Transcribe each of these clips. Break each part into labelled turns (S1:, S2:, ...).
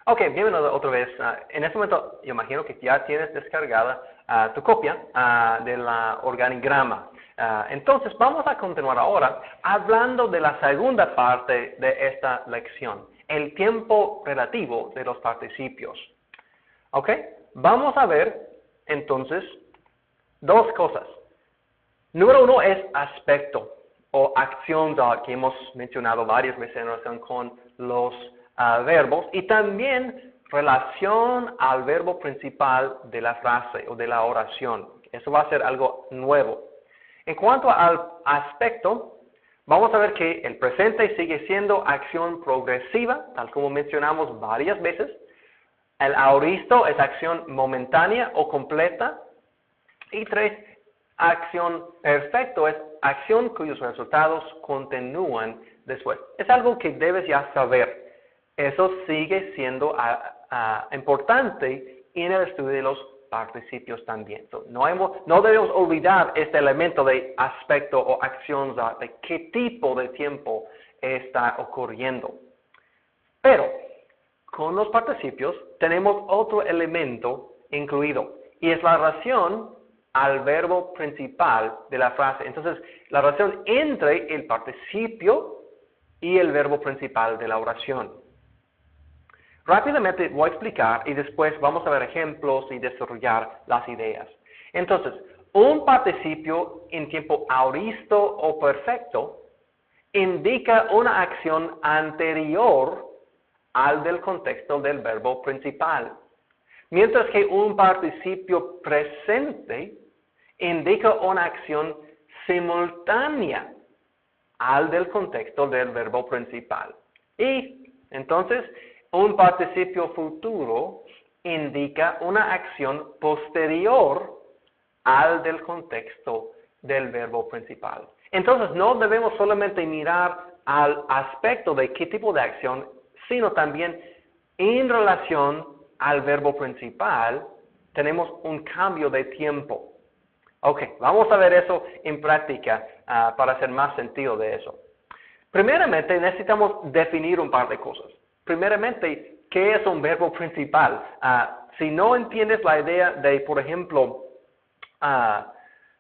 S1: Ok, bienvenido otra vez. En este momento, yo imagino que ya tienes descargada tu copia del organigrama. Entonces, vamos a continuar ahora hablando de la segunda parte de esta lección, el tiempo relativo de los participios. Ok, vamos a ver entonces dos cosas. Número uno es aspecto o acción que hemos mencionado varias veces en relación con los verbos y también relación al verbo principal de la frase o de la oración. Eso va a ser algo nuevo. En cuanto al aspecto, vamos a ver que el presente sigue siendo acción progresiva, tal como mencionamos varias veces. El aoristo es acción momentánea o completa. Y 3, acción perfecto es acción cuyos resultados continúan después. Es algo que debes ya saber. Eso sigue siendo importante en el estudio de los participios también. No debemos olvidar este elemento de aspecto o acción, de qué tipo de tiempo está ocurriendo. Pero con los participios tenemos otro elemento incluido y es la relación al verbo principal de la frase. Entonces, la relación entre el participio y el verbo principal de la oración. Rápidamente voy a explicar y después vamos a ver ejemplos y desarrollar las ideas. Entonces, un participio en tiempo aoristo o perfecto indica una acción anterior al del contexto del verbo principal. Mientras que un participio presente indica una acción simultánea al del contexto del verbo principal. Y entonces, un participio futuro indica una acción posterior al del contexto del verbo principal. Entonces, no debemos solamente mirar al aspecto de qué tipo de acción, sino también en relación al verbo principal, tenemos un cambio de tiempo. Ok, vamos a ver eso en práctica para hacer más sentido de eso. Primeramente, necesitamos definir un par de cosas. Primeramente, ¿qué es un verbo principal? Si no entiendes la idea de, por ejemplo,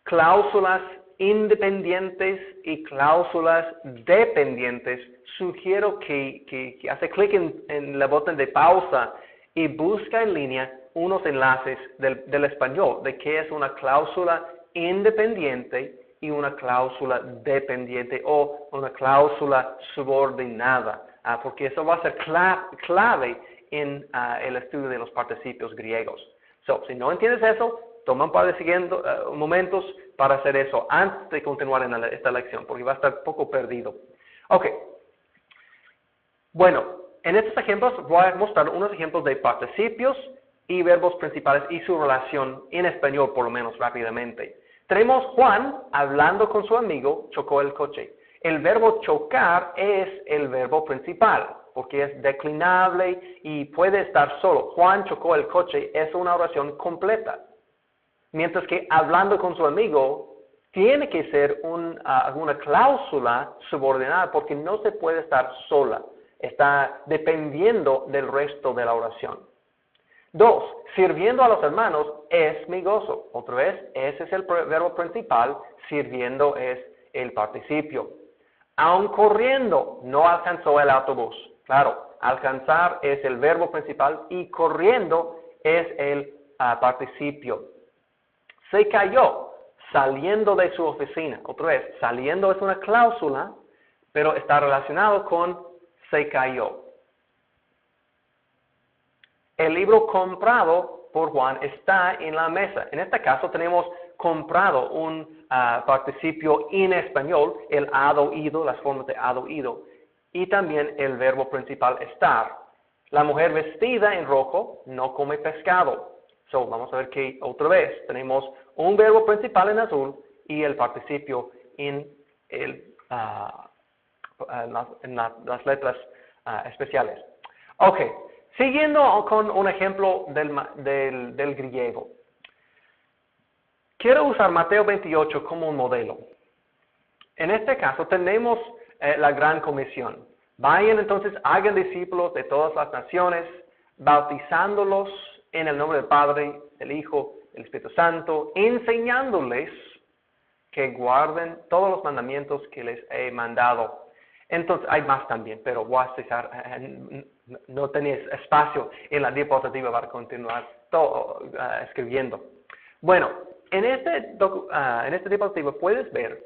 S1: cláusulas independientes y cláusulas dependientes, sugiero que hace clic en el botón de pausa y busca en línea unos enlaces del español de qué es una cláusula independiente y una cláusula dependiente o una cláusula subordinada, porque eso va a ser clave en el estudio de los participios griegos. Si no entiendes eso, toma un par de momentos para hacer eso antes de continuar en esta lección, porque va a estar poco perdido. Ok. Bueno, en estos ejemplos voy a mostrar unos ejemplos de participios y verbos principales y su relación en español, por lo menos rápidamente. Tenemos Juan hablando con su amigo, chocó el coche. El verbo chocar es el verbo principal, porque es declinable y puede estar solo. Juan chocó el coche es una oración completa. Mientras que hablando con su amigo tiene que ser alguna cláusula subordinada porque no se puede estar sola. Está dependiendo del resto de la oración. 2, sirviendo a los hermanos es mi gozo. Otra vez, ese es el verbo principal, sirviendo es el participio. Aun corriendo, no alcanzó el autobús. Claro, alcanzar es el verbo principal y corriendo es el participio. Se cayó saliendo de su oficina. Otra vez, saliendo es una cláusula, pero está relacionado con se cayó. El libro comprado por Juan está en la mesa. En este caso tenemos comprado un participio en español, el hado ido, las formas de hado ido, y también el verbo principal estar. La mujer vestida en rojo no come pescado. Vamos a ver que otra vez tenemos un verbo principal en azul y el participio en las letras especiales. Ok, siguiendo con un ejemplo del griego. Quiero usar Mateo 28 como un modelo. En este caso tenemos la gran comisión. Vayan entonces, hagan discípulos de todas las naciones, bautizándolos en el nombre del Padre, del Hijo, del Espíritu Santo, enseñándoles que guarden todos los mandamientos que les he mandado. Entonces, hay más también, pero voy a cesar, no tenía espacio en la diapositiva para continuar escribiendo. Bueno, en este diapositiva puedes ver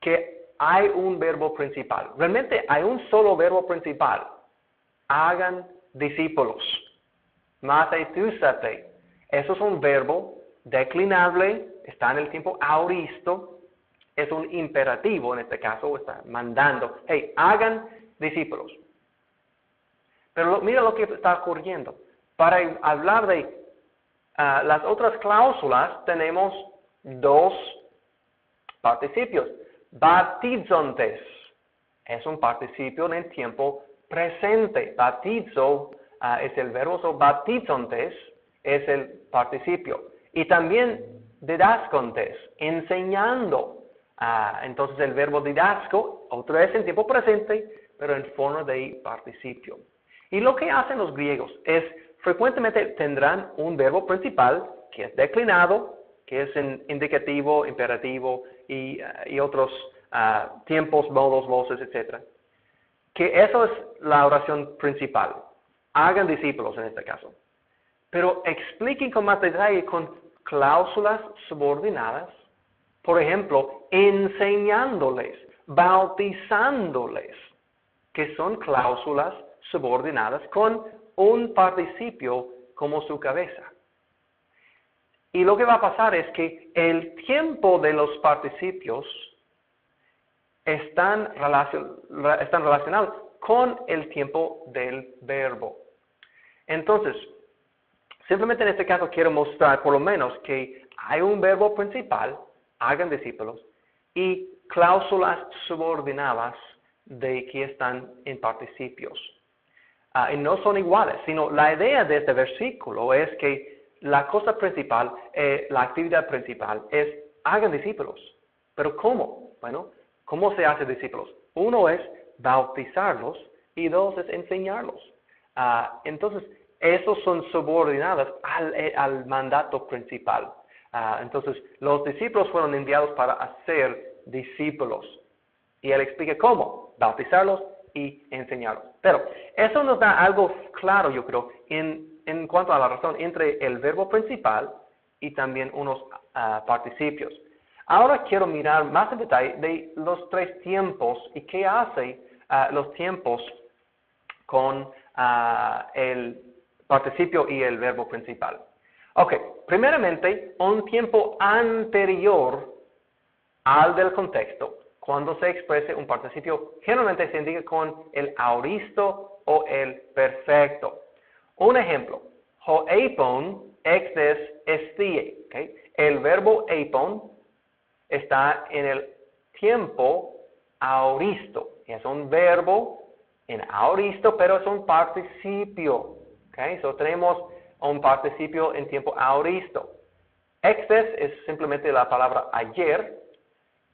S1: que hay un verbo principal. Realmente hay un solo verbo principal. Hagan discípulos. Matheusate. Eso es un verbo declinable, está en el tiempo aoristo. Es un imperativo en este caso, está mandando, hey, hagan discípulos. Pero mira lo que está ocurriendo. Para hablar de las otras cláusulas, tenemos dos participios. Batizontes es un participio en el tiempo presente. Batizo es el verbo, so batizontes es el participio. Y también didascontes, enseñando. Entonces el verbo didasco, otra vez en tiempo presente, pero en forma de participio. Y lo que hacen los griegos es, frecuentemente tendrán un verbo principal que es declinado, que es en indicativo, imperativo y otros tiempos, modos, voces, etc. Que eso es la oración principal. Hagan discípulos en este caso. Pero expliquen con más detalle con cláusulas subordinadas. Por ejemplo, enseñándoles, bautizándoles, que son cláusulas subordinadas con un participio como su cabeza. Y lo que va a pasar es que el tiempo de los participios están relacionados con el tiempo del verbo. Entonces, simplemente en este caso quiero mostrar por lo menos que hay un verbo principal, hagan discípulos, y cláusulas subordinadas de que están en participios. Y no son iguales, sino la idea de este versículo es que la cosa principal, la actividad principal es hagan discípulos. ¿Pero cómo? Bueno, ¿cómo se hace discípulos? Uno es bautizarlos y dos es enseñarlos. Entonces, esos son subordinados al mandato principal. Entonces, los discípulos fueron enviados para hacer discípulos. Y él explica cómo, bautizarlos y enseñarlos. Pero eso nos da algo claro, yo creo, en cuanto a la razón entre el verbo principal y también unos participios. Ahora quiero mirar más en detalle de los tres tiempos y qué hace los tiempos con el participio y el verbo principal. Ok, primeramente, un tiempo anterior al del contexto. Cuando se exprese un participio, generalmente se indica con el aoristo o el perfecto. Un ejemplo, ho eipon exes estie. Okay. El verbo eipon está en el tiempo aoristo. Es un verbo en aoristo, pero es un participio. Okay. So tenemos un participio en tiempo aoristo. Exes es simplemente la palabra ayer.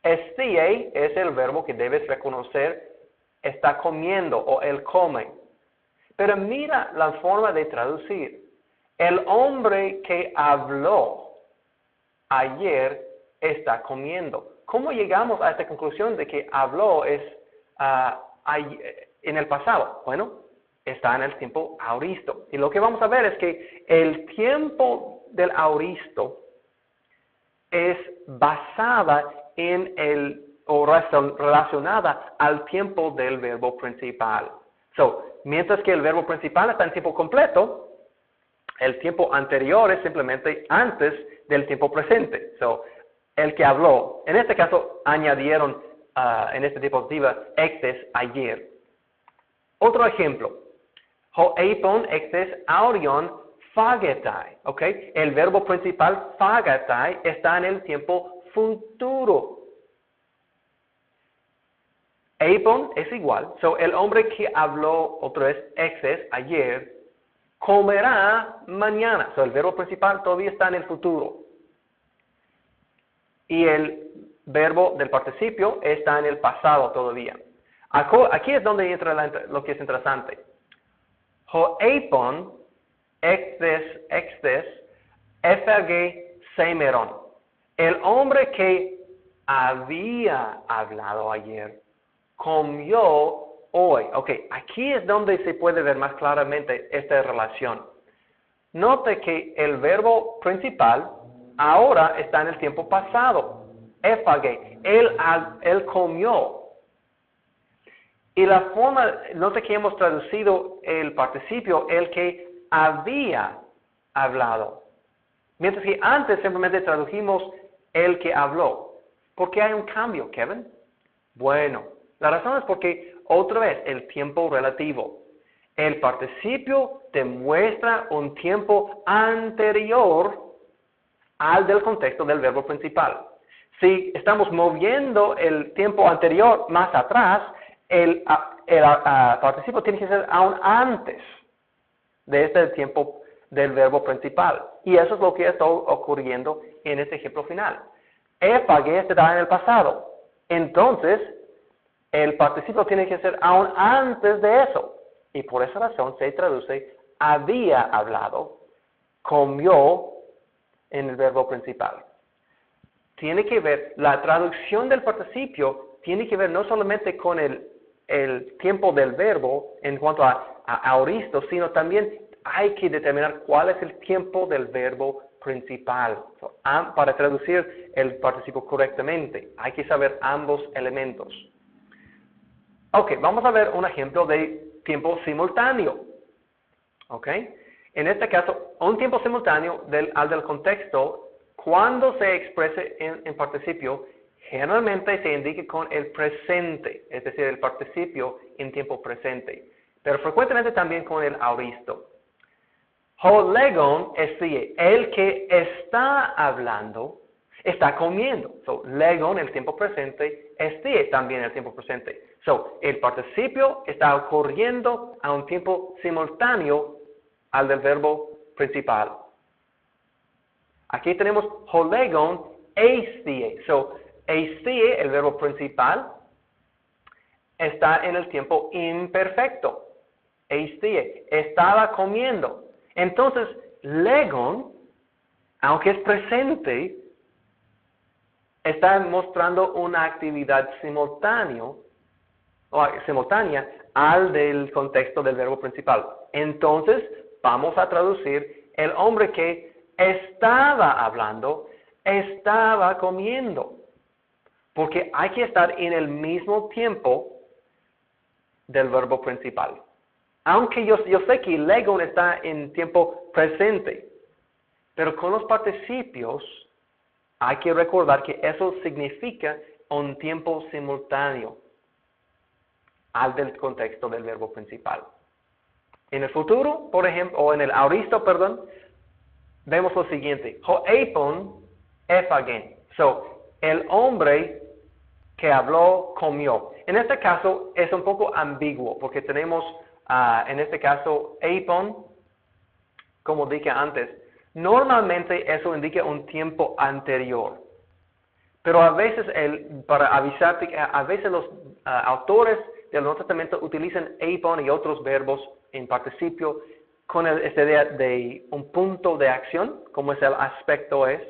S1: Estie es el verbo que debes reconocer, está comiendo o él come. Pero mira la forma de traducir. El hombre que habló ayer está comiendo. ¿Cómo llegamos a esta conclusión de que habló es en el pasado? Bueno, está en el tiempo aoristo. Y lo que vamos a ver es que el tiempo del aoristo es basada relacionada al tiempo del verbo principal. Mientras que el verbo principal está en tiempo completo, el tiempo anterior es simplemente antes del tiempo presente. El que habló, en este caso añadieron en esta diapositiva exes ayer. Otro ejemplo, ho eipon exes aurion phagetai. Okay? El verbo principal phagetai está en el tiempo futuro. Eipon es igual. El hombre que habló otra vez exes ayer comerá mañana. El verbo principal todavía está en el futuro. Y el verbo del participio está en el pasado todavía. Aquí es donde entra lo que es interesante. Ho eipon extes, efage semeron. El hombre que había hablado ayer comió hoy. Ok, aquí es donde se puede ver más claramente esta relación. Note que el verbo principal ahora está en el tiempo pasado. Efage, él comió. Y la forma, note que hemos traducido el participio, el que había hablado. Mientras que antes simplemente tradujimos el que habló. ¿Por qué hay un cambio, Kevin? Bueno, la razón es porque, otra vez, el tiempo relativo. El participio demuestra un tiempo anterior al del contexto del verbo principal. Si estamos moviendo el tiempo anterior más atrás, el participio tiene que ser aún antes de este tiempo del verbo principal. Y eso es lo que está ocurriendo en este ejemplo final. Efage está en el pasado. Entonces, el participio tiene que ser aún antes de eso. Y por esa razón se traduce había hablado, comió en el verbo principal. Tiene que ver, la traducción del participio tiene que ver no solamente con el tiempo del verbo en cuanto a aoristo, sino también hay que determinar cuál es el tiempo del verbo principal. Para traducir el participio correctamente, hay que saber ambos elementos. Ok, vamos a ver un ejemplo de tiempo simultáneo. Ok, en este caso, un tiempo simultáneo al del contexto, cuando se exprese en participio, generalmente se indica con el presente, es decir, el participio en tiempo presente, pero frecuentemente también con el aoristo. Ho legon estie, el que está hablando, está comiendo. So, legon, el tiempo presente, estie también el tiempo presente. So, el participio está ocurriendo a un tiempo simultáneo al del verbo principal. Aquí tenemos ho legon estie. So, estie, el verbo principal, está en el tiempo imperfecto. Estie, estaba comiendo. Entonces, legon, aunque es presente, está mostrando una actividad simultánea al del contexto del verbo principal. Entonces, vamos a traducir el hombre que estaba hablando, estaba comiendo. Porque hay que estar en el mismo tiempo del verbo principal. Aunque yo sé que legon está en tiempo presente, pero con los participios hay que recordar que eso significa un tiempo simultáneo al del contexto del verbo principal. En el futuro, por ejemplo, o en el aoristo, perdón, vemos lo siguiente. Ho epon efagen. So, el hombre que habló comió. En este caso es un poco ambiguo porque tenemos en este caso epon, como dije antes, normalmente eso indica un tiempo anterior. Pero a veces, para avisarte, a veces los autores del Nuevo Testamento utilizan epon y otros verbos en participio con esta idea de un punto de acción, como es el aspecto es,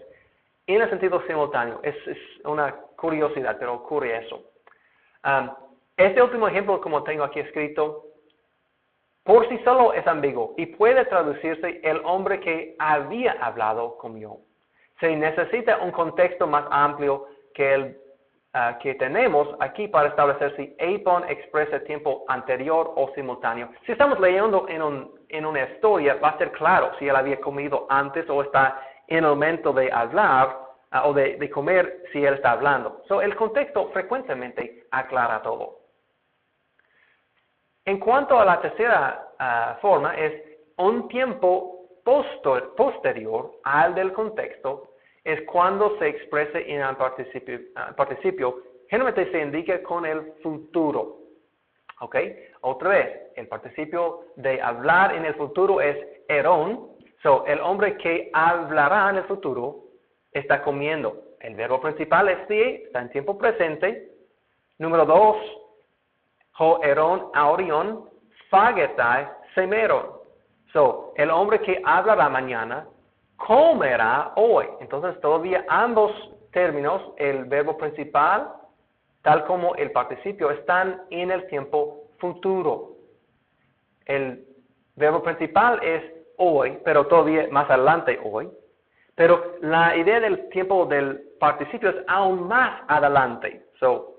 S1: en el sentido simultáneo. Es una curiosidad, pero ocurre eso. Este último ejemplo, como tengo aquí escrito, por sí solo es ambiguo y puede traducirse el hombre que había hablado comió. Se necesita un contexto más amplio que el que tenemos aquí para establecer si epon expresa tiempo anterior o simultáneo. Si estamos leyendo en una historia, va a ser claro si él había comido antes o está en el momento de hablar o de comer si él está hablando. So, el contexto frecuentemente aclara todo. En cuanto a la tercera forma, es un tiempo posterior al del contexto, es cuando se exprese en el participio, generalmente se indica con el futuro. ¿Ok? Otra vez, el participio de hablar en el futuro es eron. So, el hombre que hablará en el futuro está comiendo. El verbo principal es die, está en tiempo presente. Número 2, ho eron aurion fagetai semeron. So, el hombre que hablará mañana comerá hoy. Entonces, todavía ambos términos, el verbo principal, tal como el participio, están en el tiempo futuro. El verbo principal es hoy, pero todavía más adelante hoy. Pero la idea del tiempo del participio es aún más adelante. So,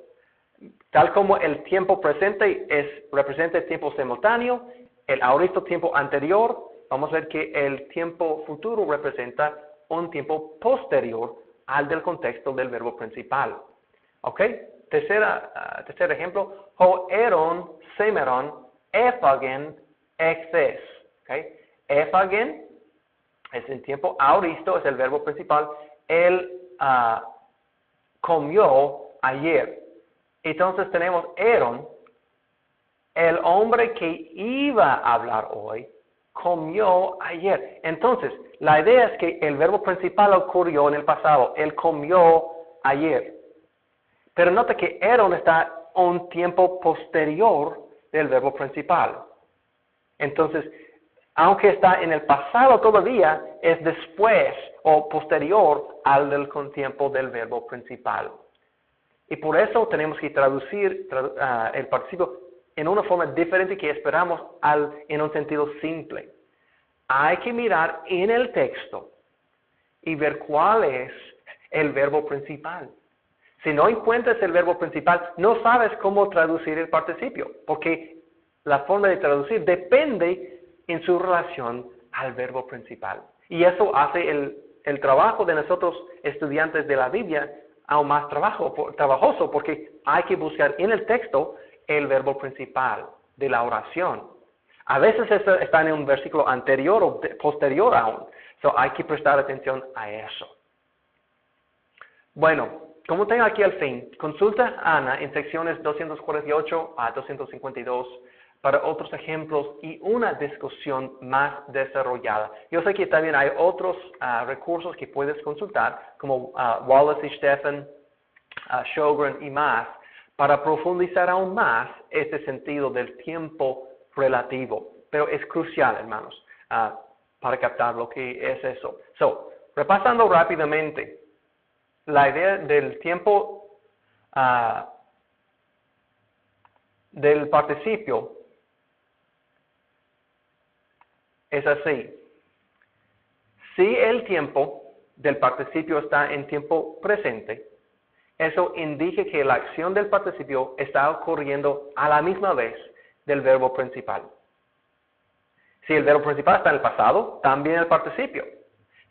S1: tal como el tiempo presente representa el tiempo simultáneo, el aoristo tiempo anterior, vamos a ver que el tiempo futuro representa un tiempo posterior al del contexto del verbo principal. ¿Ok? Tercer ejemplo, hoeron semeron ephagen exes. ¿Okay? Ephagen es el tiempo aoristo, es el verbo principal. Él comió ayer. Entonces tenemos eron, el hombre que iba a hablar hoy, comió ayer. Entonces, la idea es que el verbo principal ocurrió en el pasado. Él comió ayer. Pero nota que eron está un tiempo posterior del verbo principal. Entonces, aunque está en el pasado todavía, es después o posterior al del tiempo del verbo principal. Y por eso tenemos que traducir el participio en una forma diferente que esperamos en un sentido simple. Hay que mirar en el texto y ver cuál es el verbo principal. Si no encuentras el verbo principal, no sabes cómo traducir el participio, porque la forma de traducir depende en su relación al verbo principal. Y eso hace el trabajo de nosotros estudiantes de la Biblia aún más trabajoso, porque hay que buscar en el texto el verbo principal de la oración. A veces está en un versículo anterior o posterior aún. So hay que prestar atención a eso. Bueno, como tengo aquí al fin, consulta a Ana en secciones 248 a 252 para otros ejemplos y una discusión más desarrollada. Yo sé que también hay otros recursos que puedes consultar, como Wallace y Stephan, Sjogren y más, para profundizar aún más este sentido del tiempo relativo. Pero es crucial, hermanos, para captar lo que es eso. So, repasando rápidamente, la idea del tiempo del participio es así. Si el tiempo del participio está en tiempo presente, eso indica que la acción del participio está ocurriendo a la misma vez del verbo principal. Si el verbo principal está en el pasado, también el participio.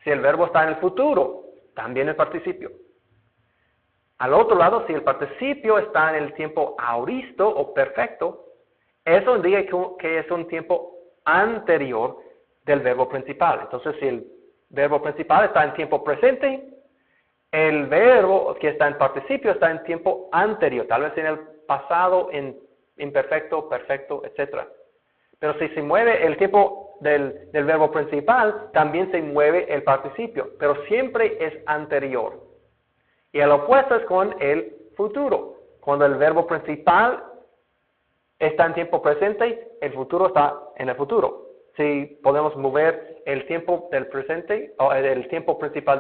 S1: Si el verbo está en el futuro, también el participio. Al otro lado, si el participio está en el tiempo aoristo o perfecto, eso indica que es un tiempo anterior del verbo principal. Entonces, si el verbo principal está en tiempo presente, el verbo que está en participio está en tiempo anterior, tal vez en el pasado, en imperfecto, perfecto, etc. Pero si se mueve el tiempo del verbo principal, también se mueve el participio, pero siempre es anterior. Y el opuesto es con el futuro. Cuando el verbo principal está en tiempo presente, el futuro está en el futuro. Si podemos mover el tiempo del presente o el tiempo principal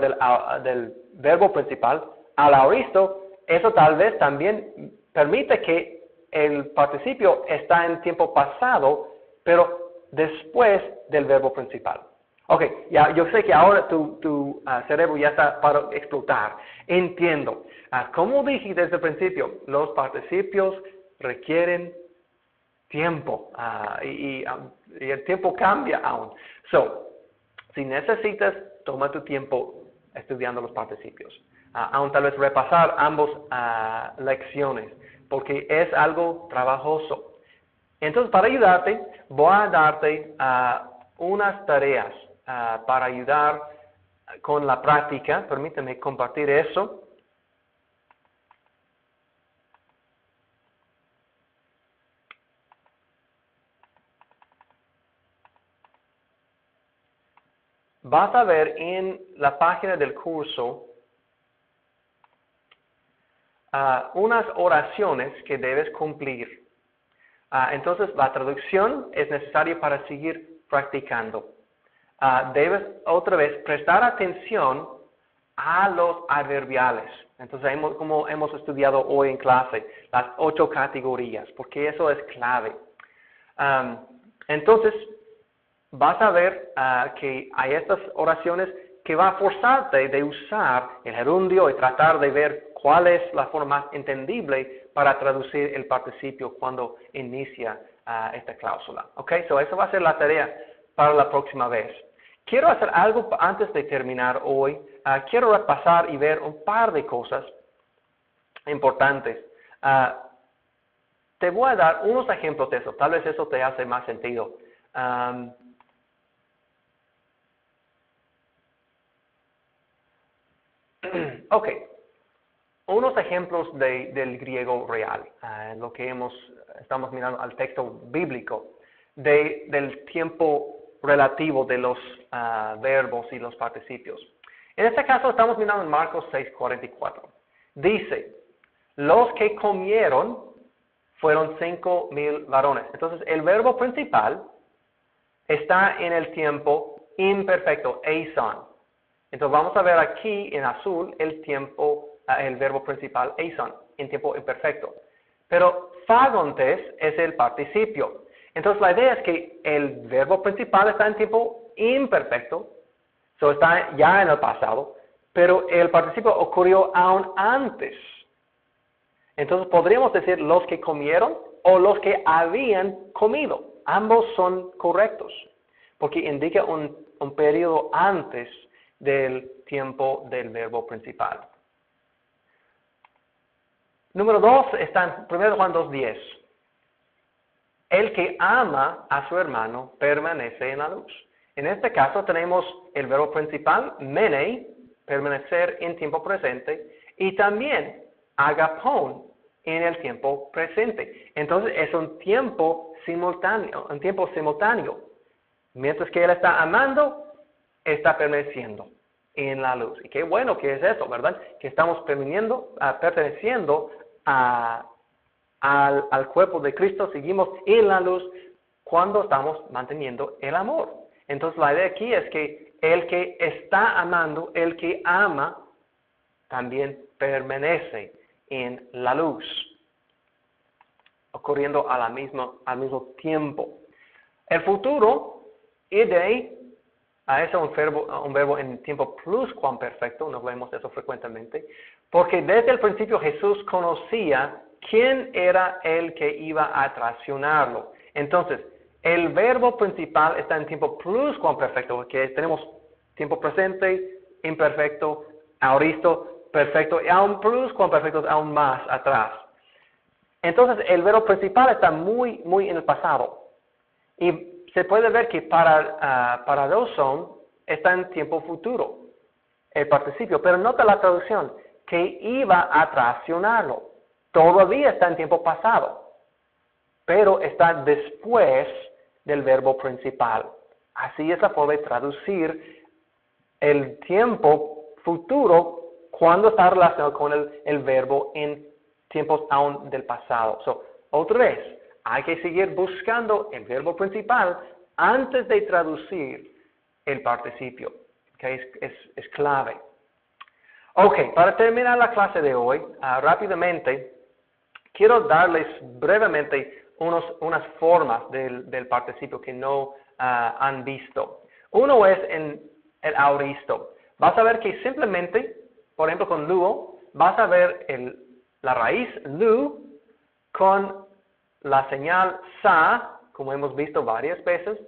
S1: del verbo principal al aoristo, eso tal vez también permite que el participio está en tiempo pasado, pero después del verbo principal. Ok, ya, yo sé que ahora tu cerebro ya está para explotar. Entiendo. Como dije desde el principio, los participios requieren tiempo y el tiempo cambia aún. So, si necesitas, toma tu tiempo estudiando los participios. Aún tal vez repasar ambas lecciones, porque es algo trabajoso. Entonces, para ayudarte, voy a darte unas tareas para ayudar con la práctica. Permíteme compartir eso. Vas a ver en la página del curso unas oraciones que debes cumplir. Entonces, la traducción es necesaria para seguir practicando. Debes otra vez prestar atención a los adverbiales. Entonces, como hemos estudiado hoy en clase, las 8 categorías, porque eso es clave. Entonces, vas a ver que hay estas oraciones que va a forzarte de usar el gerundio y tratar de ver cuál es la forma más entendible para traducir el participio cuando inicia esta cláusula. ¿Ok? So, eso va a ser la tarea para la próxima vez. Quiero hacer algo antes de terminar hoy. Quiero repasar y ver un par de cosas importantes. Te voy a dar unos ejemplos de eso. Tal vez eso te hace más sentido. Ok. Unos ejemplos del griego real. Lo que estamos mirando al texto bíblico. Del tiempo relativo de los verbos y los participios. En este caso estamos mirando en Marcos 6:44. Dice, los que comieron fueron 5,000 varones. Entonces el verbo principal está en el tiempo imperfecto, eison. Entonces vamos a ver aquí en azul el verbo principal, eison, en tiempo imperfecto. Pero fagontes es el participio. Entonces la idea es que el verbo principal está en tiempo imperfecto, está ya en el pasado, pero el participio ocurrió aún antes. Entonces podríamos decir los que comieron o los que habían comido. Ambos son correctos, porque indica un periodo antes del tiempo del verbo principal. Número 2 está en 1 Juan 2:10. El que ama a su hermano permanece en la luz. En este caso tenemos el verbo principal, mene, permanecer en tiempo presente, y también agapón en el tiempo presente. Entonces es un tiempo simultáneo. Mientras que él está amando, está permaneciendo en la luz. Y qué bueno que es eso, ¿verdad? Que estamos perteneciendo al cuerpo de Cristo, seguimos en la luz cuando estamos manteniendo el amor. Entonces la idea aquí es que el que está amando, el que ama, también permanece en la luz, ocurriendo al mismo tiempo. El futuro, ide, es un verbo en tiempo pluscuamperfecto, no vemos eso frecuentemente, porque desde el principio Jesús conocía quién era el que iba a traicionarlo. Entonces, el verbo principal está en tiempo pluscuamperfecto, porque tenemos tiempo presente, imperfecto, aoristo, perfecto, y aún pluscuamperfecto aún más atrás. Entonces, el verbo principal está muy en el pasado. Y se puede ver que para dosón está en tiempo futuro, el participio, pero nota la traducción, que iba a traicionarlo. Todavía está en tiempo pasado, pero está después del verbo principal. Así es la forma de traducir el tiempo futuro cuando está relacionado con el verbo en tiempos aún del pasado. Otra vez, hay que seguir buscando el verbo principal antes de traducir el participio, que es clave. Ok, para terminar la clase de hoy, rápidamente, quiero darles brevemente unas formas del participio que no han visto. Uno es en el aoristo. Vas a ver que simplemente, por ejemplo con luo, vas a ver la raíz lu con la señal sa, como hemos visto varias veces,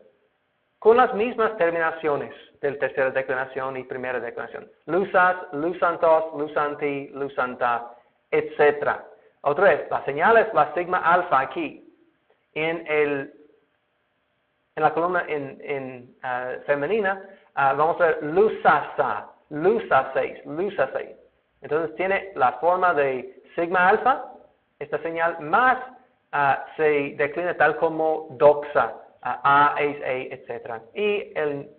S1: con las mismas terminaciones del tercera declinación y primera declinación. Lusas, lusantos, lusanti, lusanta, etc. Otra vez, la señal es la sigma alfa aquí. En la columna femenina, vamos a ver lusasa, lusaseis, lusaseis. Entonces tiene la forma de sigma alfa, esta señal, más se declina tal como doxa, a, es, etc. Y el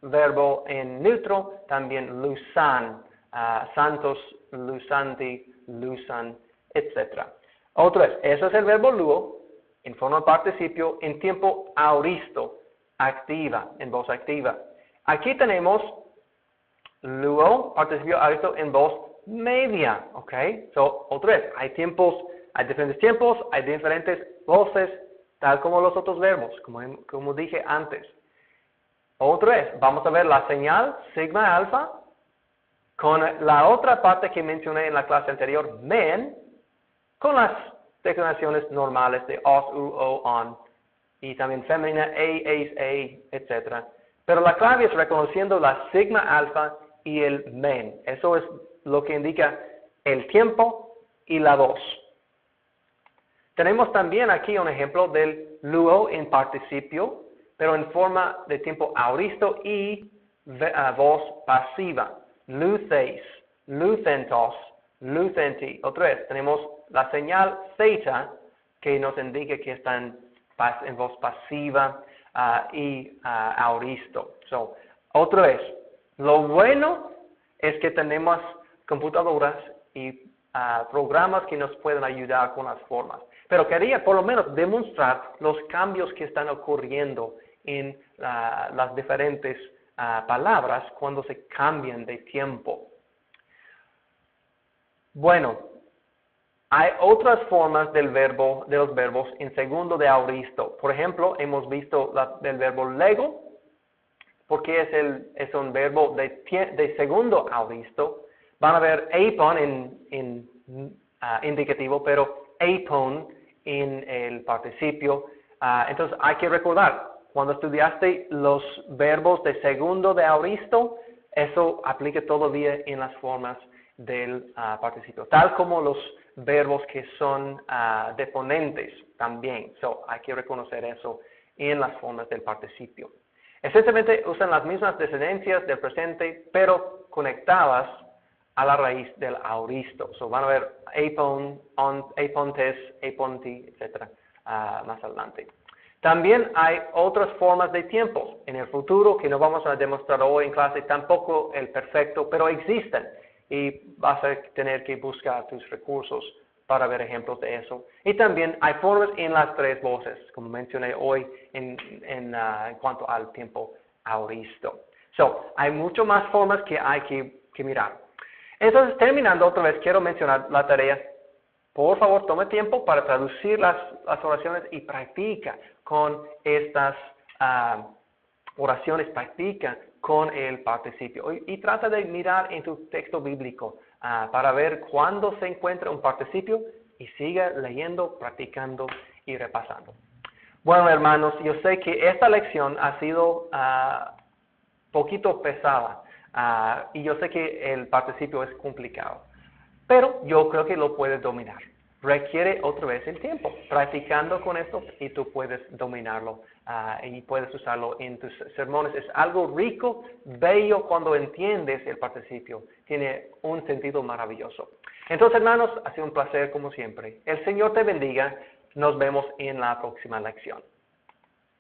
S1: verbo en neutro también lusan, santos, lusanti, lusan, etc. Otra vez, eso es el verbo luo, en forma de participio, en tiempo aoristo. activa, en voz activa. Aquí tenemos luego participio auristo en voz media, ¿ok? So, otra vez, hay diferentes tiempos, hay diferentes voces, tal como los otros verbos, como dije antes. Otra vez, vamos a ver la señal sigma alfa con la otra parte que mencioné en la clase anterior, men, con las declinaciones normales de os, u, o, on, y también femenina, a, etc. Pero la clave es reconociendo la sigma alfa y el men. Eso es lo que indica el tiempo y la voz. Tenemos también aquí un ejemplo del luo en participio, pero en forma de tiempo auristo y voz pasiva. Luces, lucentos, lucenti. Otra vez, tenemos la señal theta que nos indica que están en voz pasiva y auristo. So, otra vez, lo bueno es que tenemos computadoras y programas que nos pueden ayudar con las formas. Pero quería por lo menos demostrar los cambios que están ocurriendo en las diferentes palabras cuando se cambian de tiempo. Bueno, hay otras formas de los verbos en segundo de auristo. Por ejemplo, hemos visto del verbo lego, porque es un verbo de segundo auristo. Van a ver apon en indicativo, pero apon en el participio. Entonces hay que recordar, cuando estudiaste los verbos de segundo de auristo, eso aplica todavía en las formas del participio, tal como los verbos que son deponentes también. So, hay que reconocer eso en las formas del participio. Esencialmente usan las mismas descendencias del presente, pero conectadas a la raíz del auristo. So, van a ver apon, apontes, aponti, etc. Más adelante. También hay otras formas de tiempos en el futuro que no vamos a demostrar hoy en clase, tampoco el perfecto, pero existen y vas a tener que buscar tus recursos para ver ejemplos de eso. Y también hay formas en las tres voces, como mencioné hoy en cuanto al tiempo auristo. So, hay mucho más formas que hay que mirar. Entonces, terminando otra vez, quiero mencionar la tarea. Por favor, tome tiempo para traducir las oraciones y practica con estas oraciones, practica con el participio. Y trata de mirar en tu texto bíblico para ver cuándo se encuentra un participio y siga leyendo, practicando y repasando. Bueno, hermanos, yo sé que esta lección ha sido poquito pesada y yo sé que el participio es complicado. Pero yo creo que lo puedes dominar. Requiere otra vez el tiempo. Practicando con esto y tú puedes dominarlo y puedes usarlo en tus sermones. Es algo rico, bello cuando entiendes el participio. Tiene un sentido maravilloso. Entonces, hermanos, ha sido un placer como siempre. El Señor te bendiga. Nos vemos en la próxima lección.